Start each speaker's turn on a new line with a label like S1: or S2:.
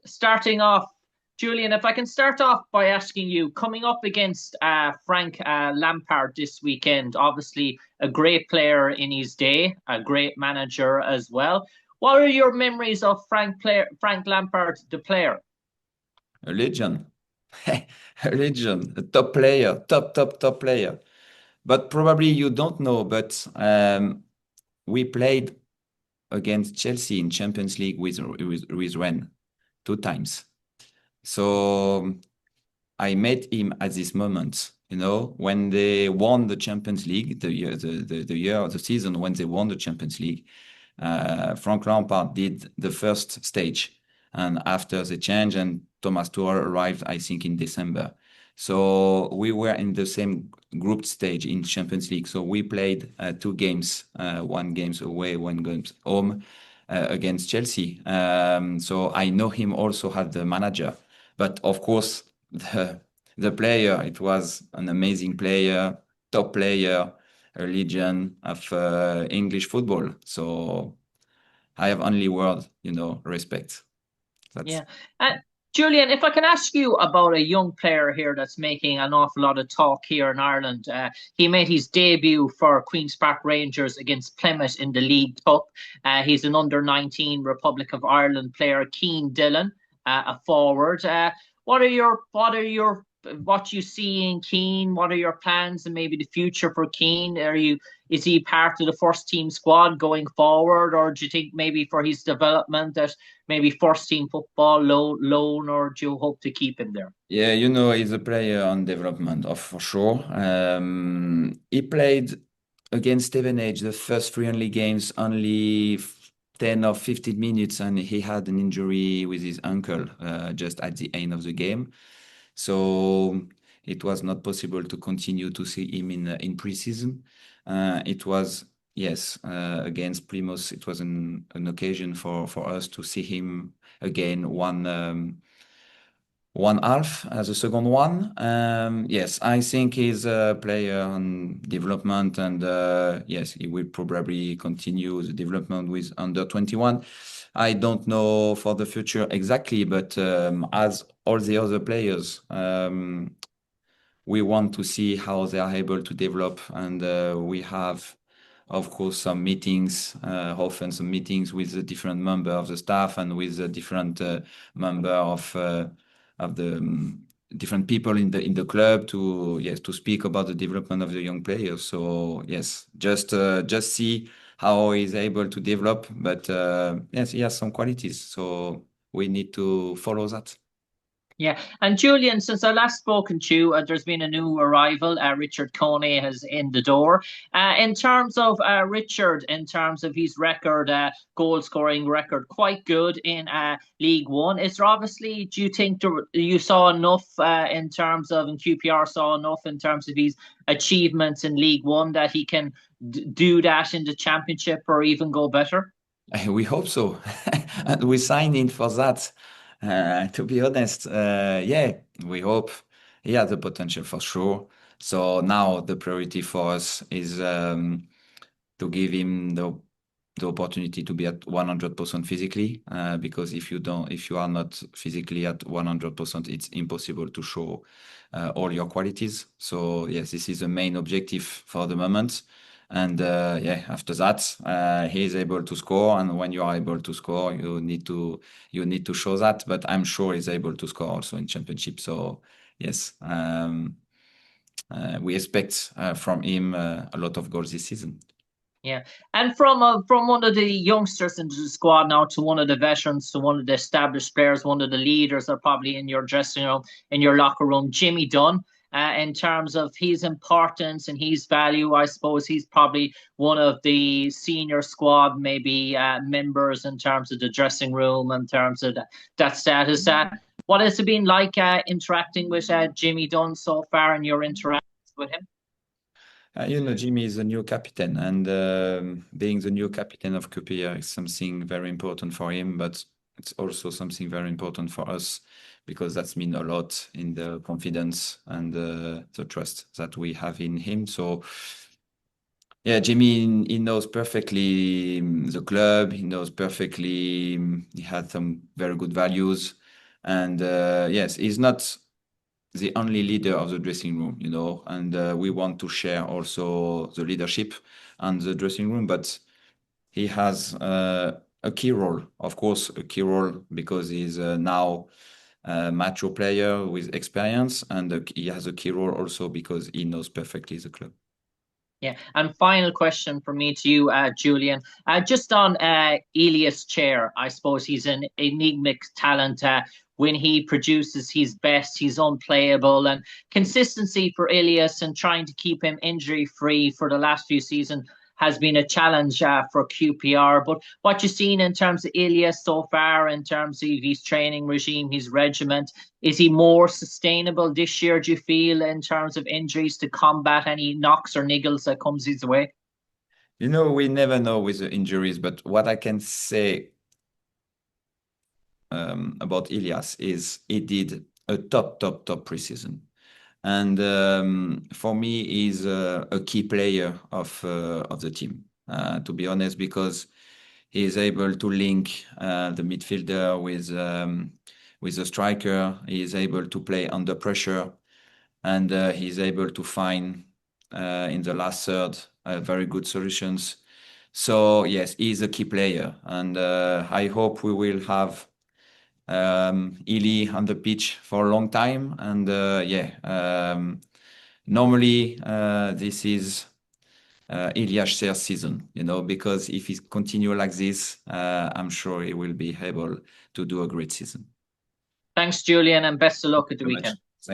S1: Starting off, Julian, if I can start off by asking you, coming up against Frank Lampard this weekend, obviously a great player in his day, a great manager as well. What are your memories of Frank Lampard, the player?
S2: A legend. A legend, a top player, top player. But probably you don't know, but we played against Chelsea in Champions League with Rennes 2 times. So I met him at this moment, when they won the Champions League, the season when they won the Champions League. Frank Lampard did the first stage, and after the change, and Thomas Tuchel arrived, I think, in December. So we were in the same group stage in Champions League. So we played 2 games, one games away, one games home against Chelsea. So I know him also as the manager, but of course the player, it was an amazing player, top player, a legend of English football. So I have only word, respect. That's
S1: Yeah. Uh, Julian, if I can ask you about a young player here that's making an awful lot of talk here in Ireland. He made his debut for Queen's Park Rangers against Plymouth in the League Cup. He's an under-19 Republic of Ireland player, Keane Dillon, a forward. What you see in Keane? What are your plans and maybe the future for Keane? Is he part of the first team squad going forward, or do you think maybe for his development that maybe first team football loan, or do you hope to keep him there?
S2: Yeah, he's a player on development, for sure. He played against Stephan the first friendly games, only 10 or 15 minutes, and he had an injury with his ankle just at the end of the game. So it was not possible to continue to see him in preseason. It was, yes, against Plymouth, it was an occasion for us to see him again, one half as a second one. Yes, I think he's a player on development, and yes, he will probably continue the development with under 21. I don't know for the future exactly, but as all the other players, we want to see how they are able to develop, and we have, of course, some meetings, often some meetings with the different member of the staff and with the different member of the different people in the club to speak about the development of the young players. So yes, just see how he's able to develop, but yes, he has some qualities, so we need to follow that.
S1: Yeah, and Julian, since I last spoken to you, there's been a new arrival. Richard Coney has in the door. In terms of Richard, in terms of his record, goal scoring record, quite good in League One. Is there obviously, do you think you saw enough in terms of, and QPR saw enough in terms of his achievements in League One that he can do that in the Championship or even go better?
S2: We hope so. And we signed in for that. To be honest, yeah, we hope he has the potential for sure. So now the priority for us is to give him the opportunity to be at 100% physically. Because if you are not physically at 100%, it's impossible to show all your qualities. So yes, this is the main objective for the moment. And yeah, after that, he is able to score. And when you are able to score, you need to show that. But I'm sure he's able to score also in championship. So yes, we expect from him a lot of goals this season.
S1: Yeah, and from one of the youngsters into the squad now to one of the veterans to one of the established players, one of the leaders are probably in your dressing room, in your locker room, Jimmy Dunn. In terms of his importance and his value, I suppose he's probably one of the senior squad, maybe members in terms of the dressing room, in terms of that status. What has it been like interacting with Jimmy Dunn so far in your interactions with him?
S2: Jimmy is the new captain, and being the new captain of QPR is something very important for him, but it's also something very important for us because that's mean a lot in the confidence and the trust that we have in him. So yeah, Jimmy, he knows perfectly the club. He knows perfectly. He had some very good values. And yes, he's not the only leader of the dressing room, and we want to share also the leadership and the dressing room, but he has a key role, of course, a key role because he's now a mature player with experience, and he has a key role also because he knows perfectly the club.
S1: Yeah, and final question from me to you, Julien. Just on Elias Chair, I suppose he's an enigmatic talent. When he produces his best, he's unplayable. And consistency for Elias and trying to keep him injury-free for the last few seasons has been a challenge for QPR. But what you've seen in terms of Elias so far, in terms of his training regime, his regiment, is he more sustainable this year, do you feel, in terms of injuries to combat any knocks or niggles that comes his way?
S2: We never know with the injuries, but what I can say about Elias is he did a top preseason. And for me, he's a key player of the team, to be honest, because he is able to link the midfielder with the striker. He is able to play under pressure, and he's able to find in the last third very good solutions. So yes, he's a key player, and I hope we will have Ely on the pitch for a long time. And normally this is Elias Ser's season, because if he continue like this, I'm sure he will be able to do a great season.
S1: Thanks, Julien, and best of luck at the weekend.